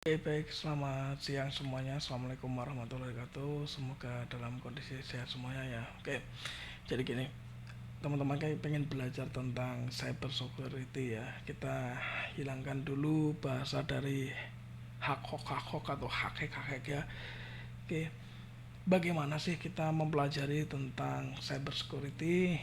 Oke, baik, selamat siang semuanya. Assalamualaikum warahmatullahi wabarakatuh. Semoga dalam kondisi sehat semuanya ya. Oke, jadi gini, teman-teman kayak pengen belajar tentang cyber security ya. Kita hilangkan dulu bahasa dari hak atau hak ya. Oke, bagaimana sih kita mempelajari tentang cyber security?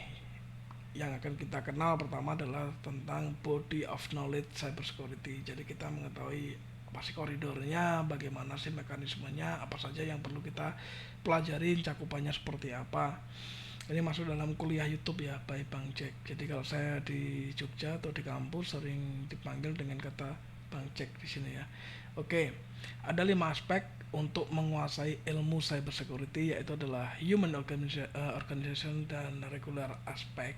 Yang akan kita kenal pertama adalah tentang body of knowledge cyber security. Jadi kita mengetahui apa sih koridornya, bagaimana sih mekanismenya, apa saja yang perlu kita pelajarin, cakupannya seperti apa. Ini masuk dalam kuliah YouTube ya, by Bang Jack. Jadi kalau saya di Jogja atau di kampus sering dipanggil dengan kata Bang Jack di sini ya. Oke, ada 5 aspek untuk menguasai ilmu cyber security, yaitu adalah human organization dan regular aspect.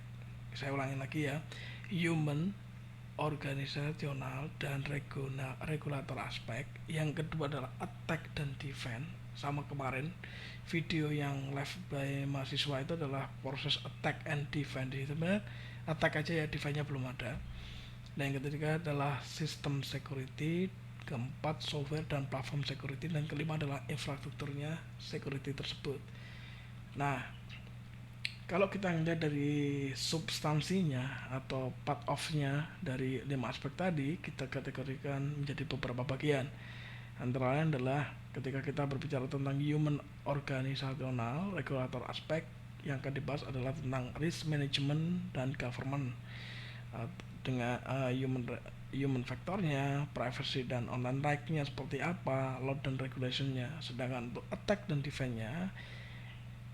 Saya ulangi lagi ya, human, organisasional, dan regulator aspek. Yang kedua adalah attack dan defense. Sama kemarin video yang live by mahasiswa itu adalah proses attack and defense. Itu sebenarnya attack aja ya, defense-nya belum ada. Dan yang ketiga adalah sistem security, keempat software dan platform security, dan kelima adalah infrastrukturnya security tersebut. Nah, kalau kita lihat dari substansinya atau part of-nya dari 5 aspek tadi, kita kategorikan menjadi beberapa bagian. Antara lain adalah ketika kita berbicara tentang human organisasional, regulator aspek, yang akan dibahas adalah tentang risk management dan government. Dengan human faktornya, privacy dan online right-nya seperti apa, law dan regulationnya. Sedangkan untuk attack dan defense-nya,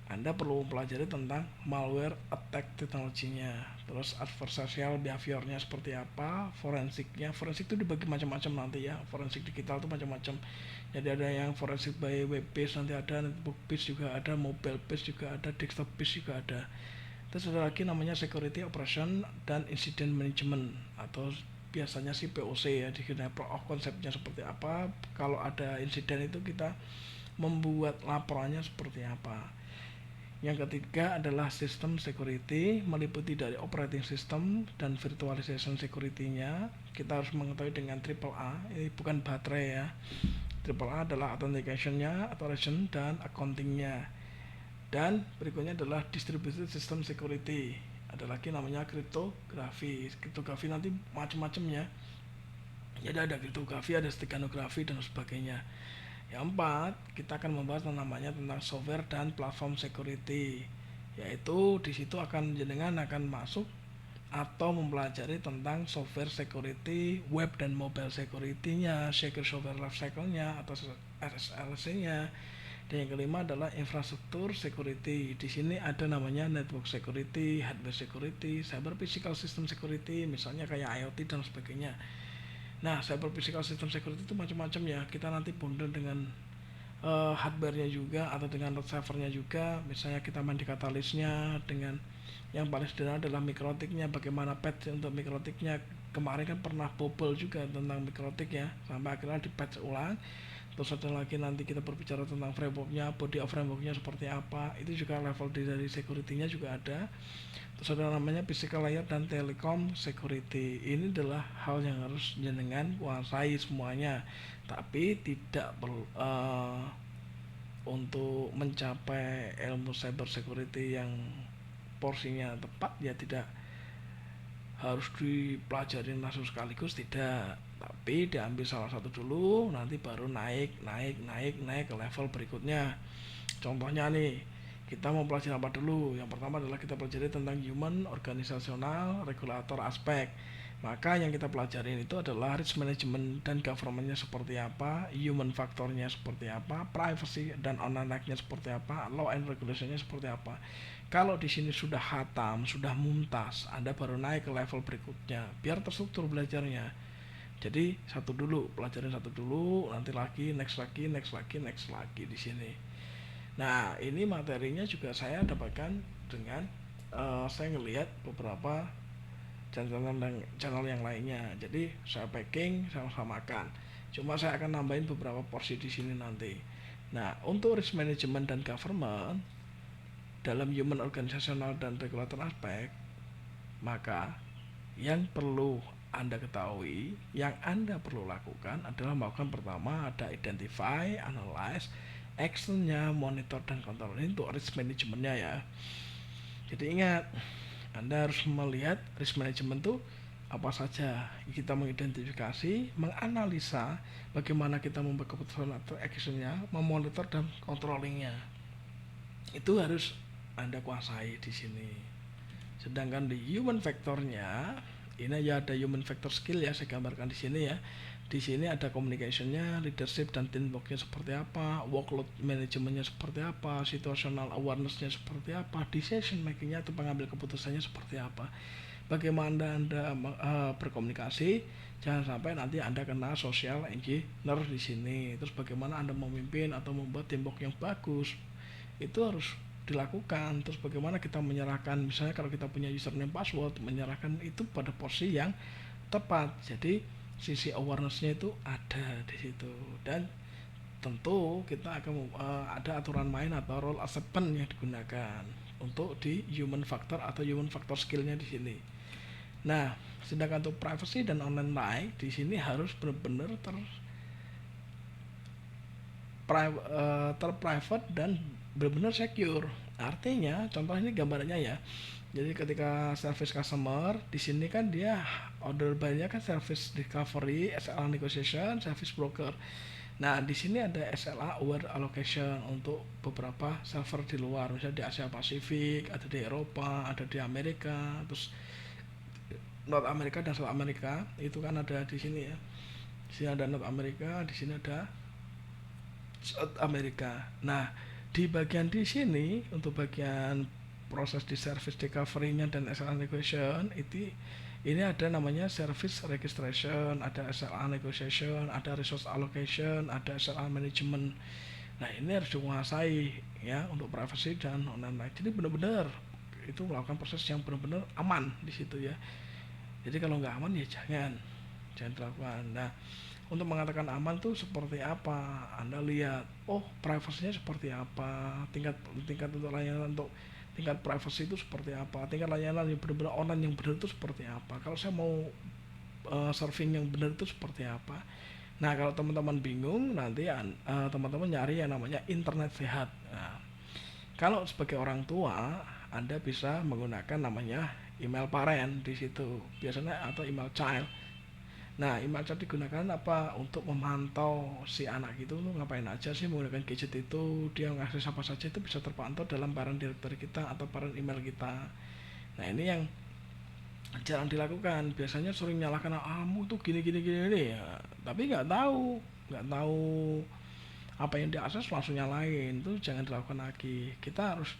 anda perlu mempelajari tentang malware attack teknologinya, terus adversarial behaviornya seperti apa, forensiknya. Forensik itu dibagi macam-macam nanti ya. Forensik digital itu macam-macam. Jadi ada yang forensik by web based, nanti ada network based juga ada, mobile based juga ada, desktop based juga ada. Terus ada lagi namanya security operation dan incident management, atau biasanya sih POC ya. Di sini konsepnya seperti apa. Kalau ada insiden itu kita membuat laporannya seperti apa. Yang ketiga adalah sistem security, meliputi dari operating system dan virtualization security-nya. Kita harus mengetahui dengan triple A, ini bukan baterai ya. Triple A adalah authentication-nya, authorization, dan accounting-nya. Dan berikutnya adalah distributed system security. Ada lagi namanya kriptografi. Kriptografi nanti macam-macamnya. Jadi ada kriptografi, ada steganografi, dan sebagainya. Yang keempat, kita akan membahas namanya tentang software dan platform security. Yaitu di situ jenengan akan masuk atau mempelajari tentang software security, web dan mobile security-nya, secure software lifecycle-nya atau SSLC-nya. Dan yang kelima adalah infrastruktur security. Di sini ada namanya network security, hardware security, cyber physical system security, misalnya kayak IoT dan sebagainya. Nah, cyber physical system security itu macam-macam ya. Kita nanti bundle dengan hardware-nya juga atau dengan servernya juga. Misalnya kita main di katalisnya, dengan yang paling sederhana adalah mikrotiknya. Bagaimana patch untuk mikrotiknya. Kemarin kan pernah bobol juga tentang mikrotik ya, sampai akhirnya di patch ulang. Terus ada lagi nanti kita berbicara tentang frameworknya, body of frameworknya seperti apa. Itu juga level dari security-nya juga ada. Terus ada namanya physical layer dan telecom security. Ini adalah hal yang harus jenengan kuasai semuanya. Tapi tidak perlu untuk mencapai ilmu cyber security yang porsinya tepat ya, tidak harus dipelajarin langsung sekaligus, tidak, tapi diambil salah satu dulu, nanti baru naik ke level berikutnya. Contohnya nih, kita mau pelajari apa dulu? Yang pertama adalah kita pelajari tentang human organisasional regulator aspek. Maka yang kita pelajarin itu adalah risk management dan governmentnya seperti apa, human faktornya seperti apa, privacy dan online right-nya seperti apa, law and regulationnya seperti apa. Kalau di sini sudah hatam, sudah mumtaz, Anda baru naik ke level berikutnya. Biar terstruktur belajarnya. Jadi satu dulu, pelajarin satu dulu, nanti lagi, next lagi, next lagi, next lagi di sini. Nah, ini materinya juga saya dapatkan dengan saya ngelihat beberapa channel yang lainnya. Jadi saya packing, saya samakan. Cuma saya akan nambahin beberapa porsi di sini nanti. Nah, untuk risk management dan government dalam human organisasional dan regulator aspek, maka yang perlu Anda ketahui, yang Anda perlu lakukan adalah melakukan pertama ada identify, analyze, actionnya, monitor dan kontrol. Ini untuk risk manajemennya ya. Jadi ingat, Anda harus melihat risk management itu apa saja. Kita mengidentifikasi, menganalisa bagaimana kita membuat keputusan atau actionnya, memonitor dan controllingnya. Itu harus Anda kuasai di sini. Sedangkan di human factornya, ini ya ada human factor skill ya, saya gambarkan di sini ya. Di sini ada communicationnya, leadership dan teamworknya seperti apa, workload manajemennya seperti apa, situational awarenessnya seperti apa, decision makingnya atau pengambil keputusannya seperti apa. Bagaimana Anda berkomunikasi, jangan sampai nanti Anda kena social engineer di sini. Terus bagaimana Anda memimpin atau membuat teamwork yang bagus, itu harus dilakukan. Terus bagaimana kita menyerahkan, misalnya kalau kita punya username password, menyerahkan itu pada posisi yang tepat. Jadi sisi awarenessnya itu ada di situ. Dan tentu kita akan ada aturan main atau role assessment yang digunakan untuk di human factor atau human factor skillnya di sini. Nah, sedangkan untuk privacy dan online life di sini harus benar-benar terprivate dan benar-benar secure. Artinya, contoh ini gambarannya ya. Jadi ketika service customer di sini kan dia order by-nya kan service discovery, SLA negotiation, service broker. Nah, di sini ada SLA aware allocation untuk beberapa server di luar, misalnya di Asia Pasifik, ada di Eropa, ada di Amerika, terus North America dan South America itu kan ada di sini ya. Di sini ada North America, di sini ada South America. Nah, di bagian di sini untuk bagian proses di service discovery-nya dan SLA negotiation itu ini ada namanya service registration, ada SLA negotiation, ada resource allocation, ada SLA management. Nah, ini harus dikuasai ya untuk privacy dan online. Jadi benar-benar itu melakukan proses yang benar-benar aman di situ ya. Jadi kalau nggak aman ya jangan dilakukan. Nah, untuk mengatakan aman tuh seperti apa? Anda lihat, oh privasinya seperti apa, tingkat untuk layanan untuk tingkat privasi itu seperti apa, tingkat layanan yang benar-benar online yang benar itu seperti apa. Kalau saya mau surfing yang benar itu seperti apa. Nah, kalau teman-teman bingung nanti teman-teman nyari yang namanya internet sehat. Nah, kalau sebagai orang tua Anda bisa menggunakan namanya email parent di situ biasanya atau email child. Nah, email child digunakan apa? Untuk memantau si anak itu ngapain aja sih menggunakan gadget itu, dia mengakses apa saja itu bisa terpantau dalam parent directory kita atau parent email kita. Nah, ini yang jarang dilakukan. Biasanya sering nyalakan kamu tuh gini ya, tapi nggak tahu apa yang diakses langsung nyalain. Itu jangan dilakukan lagi. Kita harus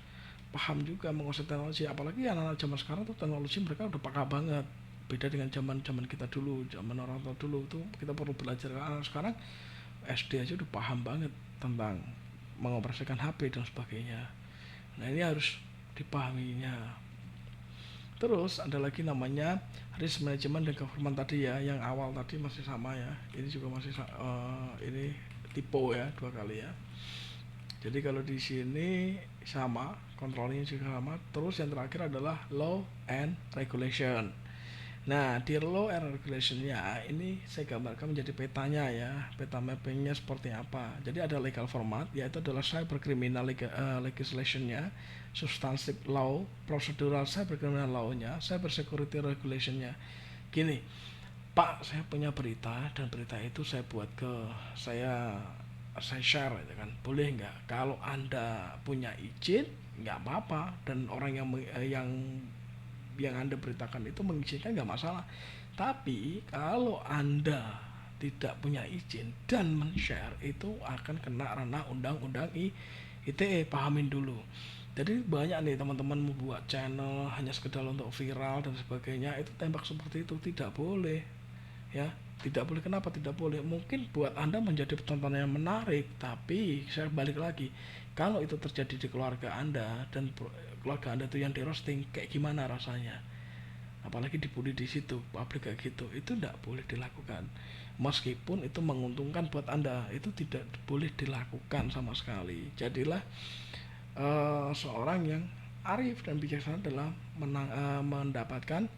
paham juga menguasai teknologi, apalagi anak-anak zaman sekarang tuh teknologi mereka udah peka banget, beda dengan zaman kita dulu, zaman orang tua dulu tuh kita perlu belajar. Anak sekarang SD aja udah paham banget tentang mengoperasikan HP dan sebagainya. Nah, ini harus dipahaminya. Terus ada lagi namanya risk management dan government tadi ya, yang awal tadi masih sama ya, ini juga masih ini typo ya, 2 kali ya. Jadi kalau di sini sama, controllingnya juga sama. Terus yang terakhir adalah law and regulation. Nah, di law and regulationnya ini saya gambarkan menjadi petanya ya, peta mappingnya seperti apa. Jadi ada legal format, yaitu adalah cyber criminal legislationnya, substantive law, procedural cyber criminal law-nya, cyber security regulationnya. Gini, Pak, saya punya berita dan berita itu saya share gitu kan, boleh nggak? Kalau Anda punya izin nggak apa-apa, dan orang yang Anda beritakan itu mengizinkan nggak masalah. Tapi kalau Anda tidak punya izin dan men-share, itu akan kena ranah undang-undang ITE, pahamin dulu. Jadi banyak nih teman-teman membuat channel hanya sekedar untuk viral dan sebagainya, itu tembak seperti itu tidak boleh ya, tidak boleh. Kenapa tidak boleh? Mungkin buat Anda menjadi tontonan yang menarik, tapi saya balik lagi, kalau itu terjadi di keluarga Anda dan keluarga Anda itu yang di roasting, kayak gimana rasanya? Apalagi dibully di situ, publik kayak gitu, itu tidak boleh dilakukan. Meskipun itu menguntungkan buat Anda, itu tidak boleh dilakukan sama sekali. Jadilah seorang yang arif dan bijaksana dalam mendapatkan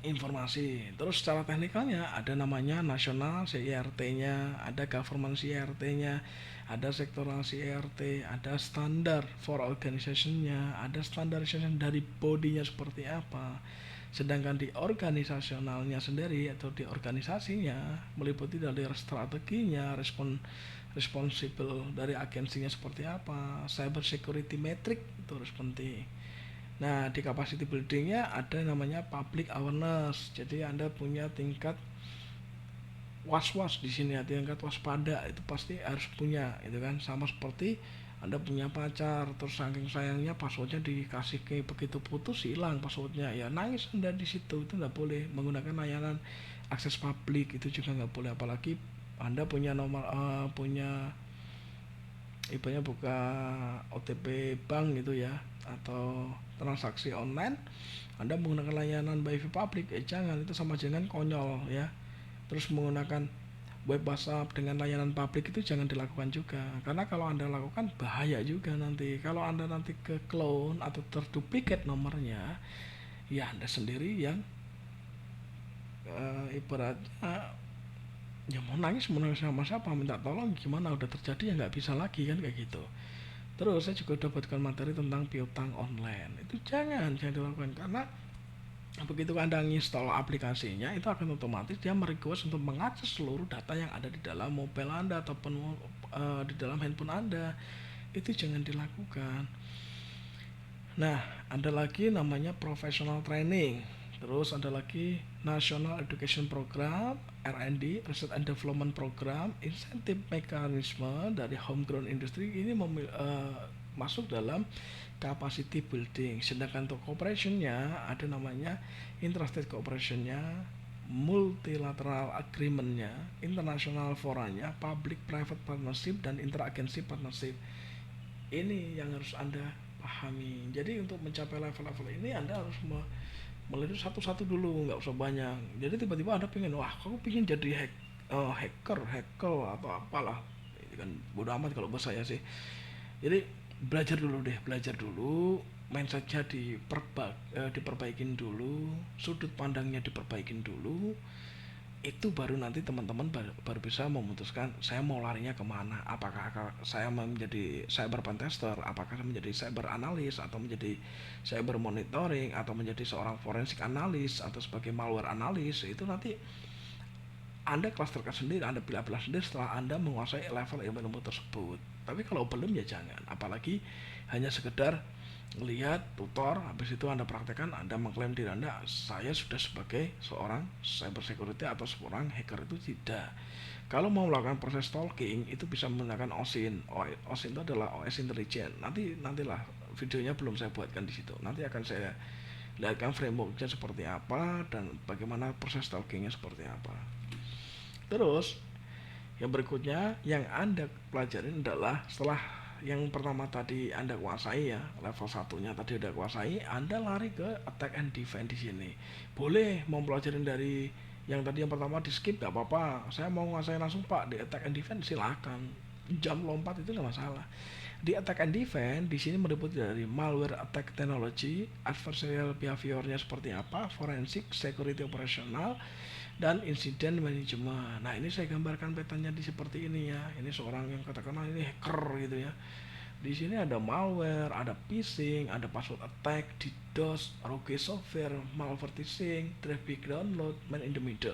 informasi. Terus secara teknikalnya ada namanya nasional CIRT-nya, ada government CIRT-nya, ada sektoral CIRT, ada standar for organization-nya, ada standardization dari bodinya seperti apa. Sedangkan di organisasionalnya sendiri atau di organisasinya meliputi dari strateginya, responsible dari agensinya seperti apa, cyber security metric itu harus penting. Nah, di capacity buildingnya ada namanya public awareness. Jadi Anda punya tingkat was-was di sini, tingkat waspada itu pasti harus punya, itu kan sama seperti Anda punya pacar, terus saking sayangnya passwordnya dikasih ke begitu putus hilang passwordnya, ya nangis Anda di situ, itu nggak boleh menggunakan layanan akses publik, itu juga nggak boleh. Apalagi Anda punya nomor punya ibaratnya buka OTP bank gitu ya, atau transaksi online Anda menggunakan layanan wifi publik, jangan, itu sama dengan konyol ya. Terus menggunakan web WhatsApp dengan layanan publik itu jangan dilakukan juga, karena kalau Anda lakukan bahaya juga nanti. Kalau Anda nanti ke clone atau terduplikat nomornya, ya Anda sendiri yang ibaratnya ya mau nangis sama siapa, minta tolong gimana, udah terjadi ya nggak bisa lagi kan kayak gitu. Terus saya juga dapatkan materi tentang piutang online, itu jangan dilakukan, karena begitu Anda install aplikasinya itu akan otomatis dia merequest untuk mengakses seluruh data yang ada di dalam mobile Anda ataupun di dalam handphone Anda. Itu jangan dilakukan. Nah, ada lagi namanya professional training. Terus ada lagi National Education Program, R&D, Research and Development Program, insentif mekanisme dari homegrown industry ini masuk dalam capacity building. Sedangkan untuk cooperation-nya ada namanya intrastate cooperation-nya, multilateral agreement-nya, international foranya, public private partnership dan interagency partnership. Ini yang harus Anda pahami. Jadi untuk mencapai level-level ini Anda harus melihat satu-satu dulu, nggak usah banyak. Jadi tiba-tiba Anda pengen, wah aku pengen jadi hacker atau apalah, ini kan bodo amat kalau bos saya sih. Jadi belajar dulu, mindsetnya diperbaikin dulu, sudut pandangnya diperbaikin dulu. Itu baru nanti teman-teman baru bisa memutuskan saya mau larinya kemana. Apakah saya menjadi cyber pentester, apakah saya menjadi cyber analis, atau menjadi cyber monitoring, atau menjadi seorang forensik analis, atau sebagai malware analis. Itu nanti Anda klasterkan sendiri, Anda pilih-pilih sendiri setelah Anda menguasai level ilmu tersebut. Tapi kalau belum ya jangan, apalagi hanya sekedar lihat tutor, habis itu Anda praktekkan, Anda mengklaim diri Anda, saya sudah sebagai seorang cyber security atau seorang hacker, itu tidak. Kalau mau melakukan proses stalking itu bisa menggunakan OSINT. OSINT itu adalah OS Intelligence. Nantilah videonya belum saya buatkan di situ. Nanti akan saya lihatkan frameworknya seperti apa dan bagaimana proses stalkingnya seperti apa. Terus yang berikutnya yang Anda pelajarin adalah setelah yang pertama tadi Anda kuasai ya, level satunya tadi udah kuasai, Anda lari ke attack and defense di sini. Boleh mau pelajarin dari yang tadi yang pertama di skip gak apa-apa. Saya mau nguasain langsung Pak di attack and defense, silakan. Jam lompat itu gak masalah. Di attack and defense di sini meliputi dari malware attack technology, adversarial behaviornya seperti apa, forensic, security operational, dan insiden manajemen. Nah ini saya gambarkan petanya di seperti ini ya. Ini seorang yang katakanlah ini hacker gitu ya. Di sini ada malware, ada phishing, ada password attack, DDoS, rogue software, malvertising, traffic download, man in the middle.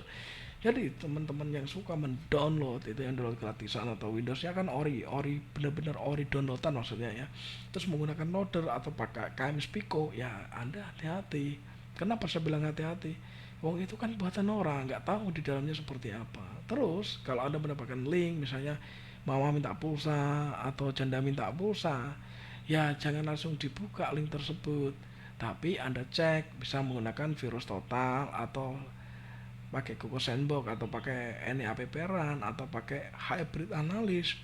Jadi teman-teman yang suka mendownload itu yang download gratisan atau Windowsnya kan ori bener-bener ori downloadan maksudnya ya. Terus menggunakan loader atau pakai KMS Pico, ya Anda hati-hati. Kenapa saya bilang hati-hati? Wong itu kan buatan orang, nggak tahu di dalamnya seperti apa. Terus kalau Anda mendapatkan link, misalnya mama minta pulsa atau janda minta pulsa, ya jangan langsung dibuka link tersebut. Tapi Anda cek bisa menggunakan virus total atau pakai Google Sandbox atau pakai NAP Run atau pakai hybrid analysis.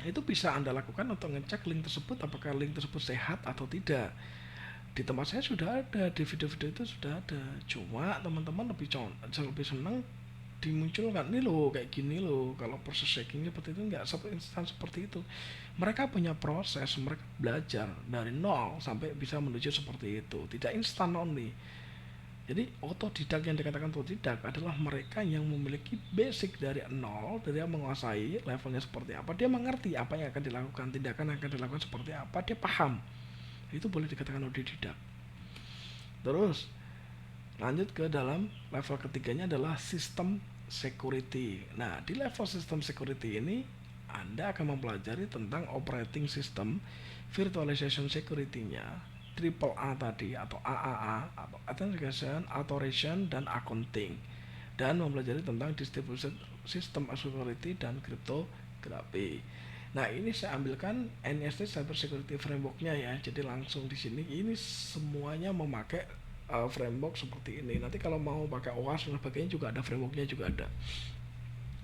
Itu bisa Anda lakukan untuk ngecek link tersebut apakah link tersebut sehat atau tidak. Di tempat saya sudah ada, di video-video itu sudah ada. Cuma teman-teman lebih senang dimunculkan nih loh kayak gini loh. Kalau proses checking seperti itu nggak instan seperti itu. Mereka punya proses, mereka belajar dari nol sampai bisa menuju seperti itu. Tidak instan only. Jadi otodidak yang dikatakan otodidak adalah mereka yang memiliki basic dari nol, dari yang menguasai levelnya seperti apa, dia mengerti apa yang akan dilakukan, tindakan yang akan dilakukan seperti apa, dia paham. Itu boleh dikatakan otodidak. Terus lanjut ke dalam level ketiganya adalah sistem security. Nah, di level sistem security ini Anda akan mempelajari tentang operating system, virtualization security-nya, triple A tadi atau AAA atau authentication, authorization dan accounting, dan mempelajari tentang distributed system security dan cryptography. Nah, ini saya ambilkan NIST Cyber Security Framework-nya ya. Jadi langsung di sini ini semuanya memakai framework seperti ini. Nanti kalau mau pakai OWASP dan sebagainya juga ada frameworknya juga ada.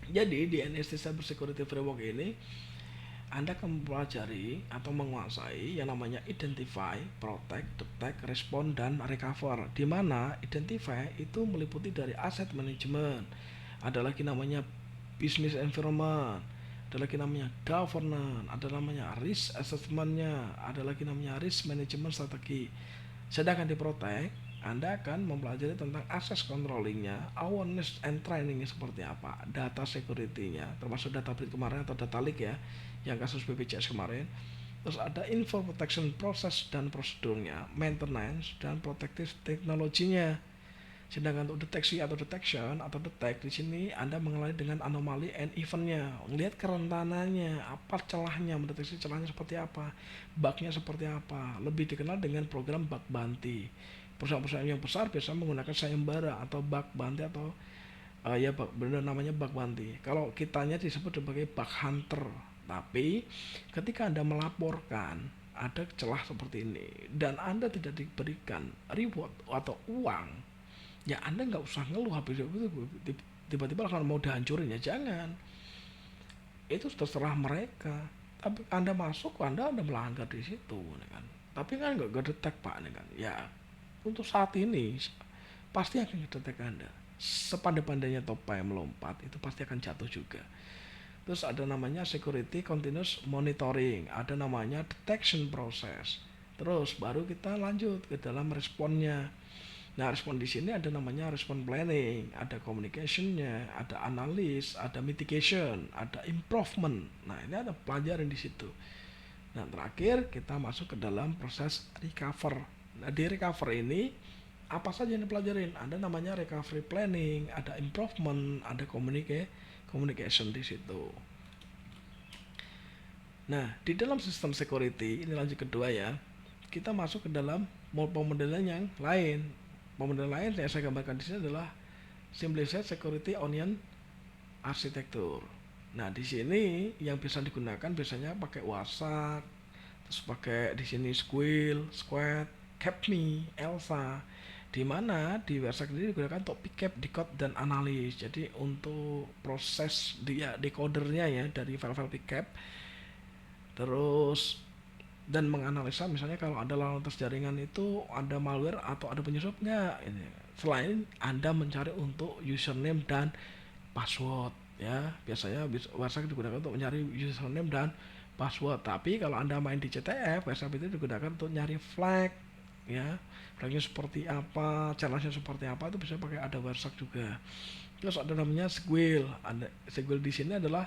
Jadi di NIST Cyber Security Framework ini Anda akan mempelajari atau menguasai yang namanya identify, protect, detect, respond, dan recover. Di mana identify itu meliputi dari asset management, ada lagi namanya business environment, ada lagi namanya governance, ada namanya risk assessment-nya, ada lagi namanya risk management strategi. Sedangkan di protect, Anda akan mempelajari tentang access controlling-nya, awareness and training-nya seperti apa, data security-nya, termasuk data breach kemarin atau data leak ya, yang kasus BPJS kemarin. Terus ada info protection proses dan prosedurnya, maintenance dan protective teknologinya. Sedangkan untuk deteksi atau detection atau detect di sini Anda mengenali dengan anomali and eventnya, melihat kerentanannya, apa celahnya, mendeteksi celahnya seperti apa, bugnya seperti apa. Lebih dikenal dengan program bug bounty. Perusahaan-perusahaan yang besar biasa menggunakan sayembara atau bug bounty atau ya benar namanya bug bounty. Kalau kitanya disebut sebagai bug hunter. Tapi ketika Anda melaporkan ada celah seperti ini dan Anda tidak diberikan reward atau uang, ya Anda nggak usah ngeluh habis itu tiba-tiba akan mau dihancurin, ya jangan. Itu terserah mereka. Tapi Anda masuk, Anda melanggar di situ, kan. Tapi kan nggak detek Pak, kan. Ya untuk saat ini pasti akan ngedetek Anda. Sepandai-pandainya topai melompat itu pasti akan jatuh juga. Terus ada namanya security continuous monitoring, ada namanya detection process. Terus baru kita lanjut ke dalam responnya. Nah, respon di sini ada namanya respon planning, ada communicationnya, ada analis, ada mitigation, ada improvement. Nah, ini ada pelajaran di situ. Nah, terakhir kita masuk ke dalam proses recover. Nah, di recover ini apa saja yang dipelajarin? Ada namanya recovery planning, ada improvement, ada communication di situ. Nah, di dalam sistem security, ini lanjut kedua ya, kita masuk ke dalam pemodelan yang lain. Pemodelan lain yang saya gambarkan di sini adalah Simplified Security Onion Architecture. Nah, di sini yang bisa digunakan biasanya pakai WASAC, terus pakai di sini Squil, Squad, Capme, Elsa. Di mana di WASAC ini digunakan untuk pickup, decode, dan analis. Jadi untuk proses dia decodernya ya dari file-file pickup, terus dan menganalisa misalnya kalau ada lalu lintas jaringan itu ada malware atau ada penyusup nggak ini. Selain Anda mencari untuk username dan password ya, biasanya WhatsApp digunakan untuk mencari username dan password. Tapi kalau Anda main di CTF, WhatsApp itu digunakan untuk nyari flag ya, flagnya seperti apa, challenge-nya seperti apa, itu bisa pakai ada WhatsApp juga. Terus ada namanya Squil. Ada Squil di sini adalah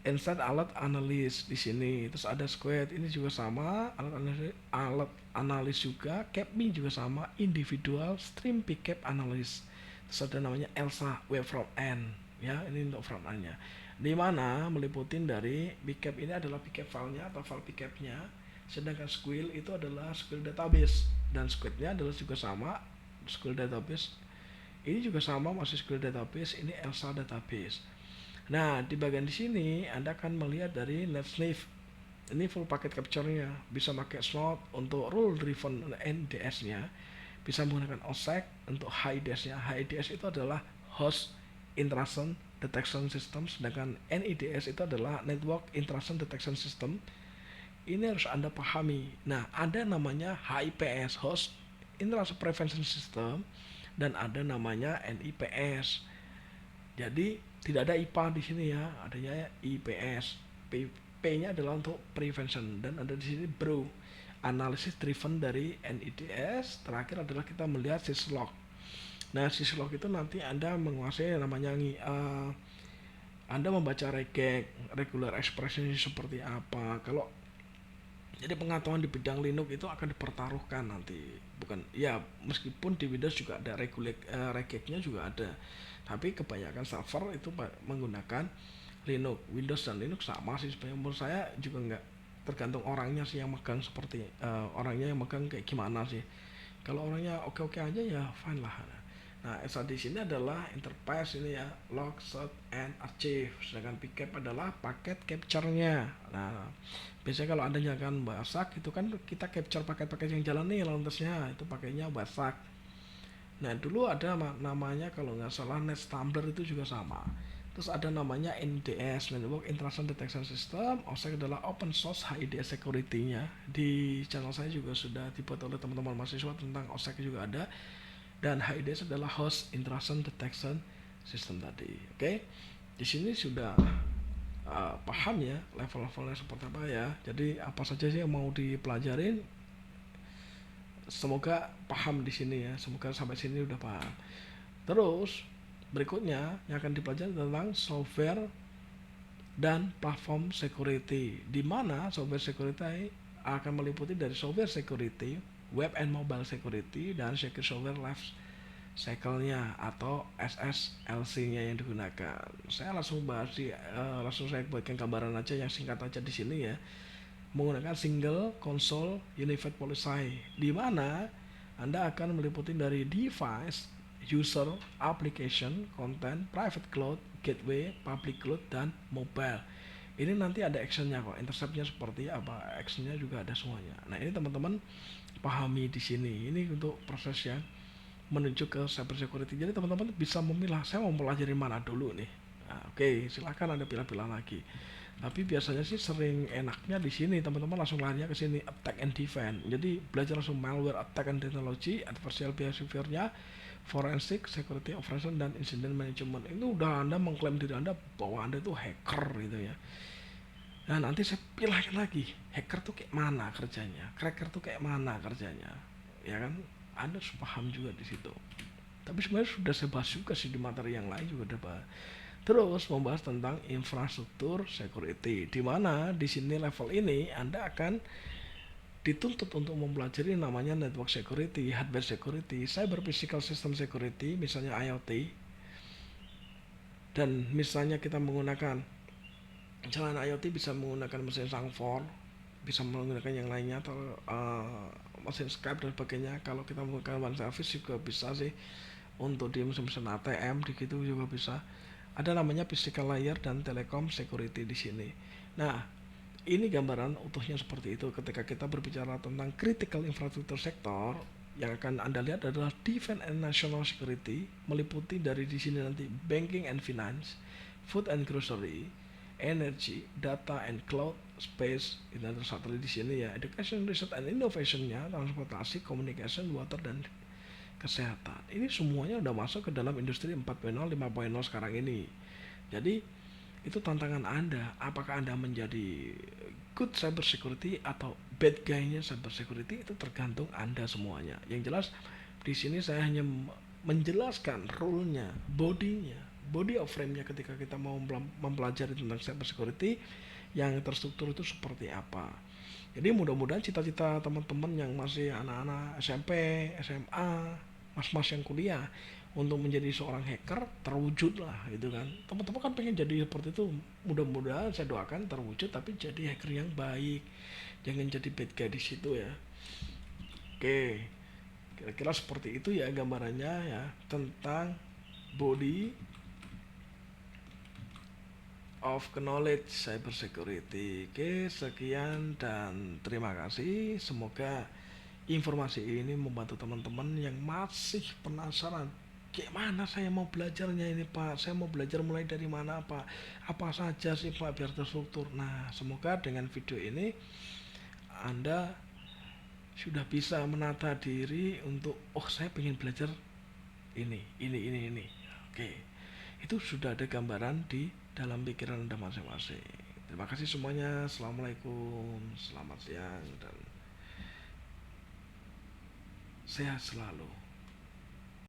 Instant Alert Analyst di sini. Terus ada Squad, ini juga sama, alat analis juga. Capme juga sama, Individual Stream Pickup Analyst. Terus ada namanya Elsa Web Front End, ya ini untuk front end-nya. Di mana meliputi dari pickup ini adalah pickup filenya atau file pickupnya. Sedangkan Squil itu adalah Squil database dan Squidnya adalah juga sama, Squil database. Ini juga sama, masih Squil database. Ini Elsa database. Nah, di bagian di sini Anda akan melihat dari NetSniff. Ini full paket capture-nya, bisa pakai slot untuk rule driven NDS-nya, bisa menggunakan OSEC untuk HIDS-nya. HIDS itu adalah host intrusion detection system, sedangkan NIDS itu adalah network intrusion detection system. Ini harus Anda pahami. Nah, ada namanya HIPS, host intrusion prevention system, dan ada namanya NIPS. Jadi tidak ada IPA di sini ya, adanya IPS. P-nya adalah untuk prevention dan ada di sini BRO. analisis driven dari NIDS. Terakhir adalah kita melihat syslog. Nah, syslog itu nanti Anda menguasai namanya Anda membaca regek, regular expression seperti apa. Kalau jadi pengetahuan di bidang Linux itu akan dipertaruhkan nanti. Bukan ya, meskipun di Windows juga ada regeknya juga ada. Tapi kebanyakan server itu menggunakan Linux. Windows dan Linux sama sih sebenarnya. Menurut saya juga nggak, tergantung orangnya sih yang megang, seperti orangnya yang megang kayak gimana sih. Kalau orangnya oke-oke aja ya fine lah. Nah, SAD di sini adalah interface ini ya, log, set, and archive. Sedangkan pcap adalah paket capture-nya. Nah, biasanya kalau Anda nyalakan Basak itu kan kita capture paket-paket yang jalan nih launchersnya, itu pakainya Basak. Nah, dulu ada namanya kalau nggak salah NetStumbler itu juga sama. Terus ada namanya NDS, Network Intrusion Detection System. OSSEC adalah open source HIDS security-nya. Di channel saya juga sudah dibuat oleh teman-teman mahasiswa tentang OSSEC juga ada. Dan HIDS adalah Host Intrusion Detection System tadi. Oke, di sini sudah paham ya level-levelnya seperti apa ya. Jadi apa saja sih yang mau dipelajarin, semoga paham di sini ya. Semoga sampai sini udah paham. Terus berikutnya yang akan dipelajari tentang software dan platform security, di mana software security akan meliputi dari software security, web and mobile security, dan secure software life cycle-nya atau SSLC-nya yang digunakan. Saya langsung bahas langsung saya buatkan gambaran aja yang singkat aja di sini ya. Menggunakan single console unified policy, di mana Anda akan meliputi dari device, user, application, content, private cloud, gateway, public cloud, dan mobile. Ini nanti ada actionnya kok, interceptnya seperti apa, actionnya juga ada semuanya. Nah, ini teman-teman pahami di sini. Ini untuk proses yang menuju ke cyber security. Jadi teman-teman bisa memilah, saya mau pelajari mana dulu nih. Nah, oke, silahkan Anda pilih-pilih lagi. Tapi biasanya sih sering enaknya di sini teman-teman langsung larinya ke sini, attack and defense. Jadi belajar langsung malware, attack and technology, adversarial behavior-nya, forensic, security operation, dan incident management. Itu udah Anda mengklaim diri Anda bahwa Anda itu hacker gitu ya. Nah, nanti saya pilihkan lagi, hacker tuh kayak mana kerjanya, cracker tuh kayak mana kerjanya, ya kan? Anda harus paham juga di situ. Tapi sebenarnya sudah saya bahas juga sih di materi yang lain juga udah bahas. Terus membahas tentang infrastruktur security, di mana di sini level ini Anda akan dituntut untuk mempelajari namanya network security, hardware security, cyber physical system security, misalnya IoT. Dan misalnya kita menggunakan jalan IoT bisa menggunakan mesin Sangfor, bisa menggunakan yang lainnya atau mesin Skype dan sebagainya. Kalau kita menggunakan one service juga bisa sih, untuk di mesin ATM di gitu juga bisa. Ada namanya physical layer dan telecom security di sini. Nah, ini gambaran utuhnya seperti itu. Ketika kita berbicara tentang critical infrastructure sector, yang akan Anda lihat adalah defense and national security, meliputi dari di sini nanti banking and finance, food and grocery, energy, data and cloud, space, ini ada satu di sini ya, education, research and innovation-nya, transportasi, communication, water, dan kesehatan. Ini semuanya udah masuk ke dalam industri 4.0, 5.0 sekarang ini. Jadi itu tantangan Anda, apakah Anda menjadi good cyber security atau bad guy-nya cyber security, itu tergantung Anda semuanya. Yang jelas di sini saya hanya menjelaskan rule-nya, body of frame-nya ketika kita mau mempelajari tentang cyber security yang terstruktur itu seperti apa. Jadi mudah-mudahan cita-cita teman-teman yang masih anak-anak SMP, SMA, mas-mas yang kuliah untuk menjadi seorang hacker terwujud lah gitu kan. Teman-teman kan pengen jadi seperti itu, mudah-mudahan saya doakan terwujud, tapi jadi hacker yang baik, jangan jadi bad guy di situ ya. Oke, kira-kira seperti itu ya gambarannya ya tentang body of knowledge cyber security. Oke, sekian dan terima kasih. Semoga informasi ini membantu teman-teman yang masih penasaran, kayak mana saya mau belajarnya ini Pak, saya mau belajar mulai dari mana Pak, apa saja sih Pak biar terstruktur. Nah, semoga dengan video ini Anda sudah bisa menata diri untuk, oh saya pengen belajar ini. Oke, itu sudah ada gambaran di dalam pikiran Anda masing-masing. Terima kasih semuanya. Assalamualaikum, selamat siang, dan sehat selalu.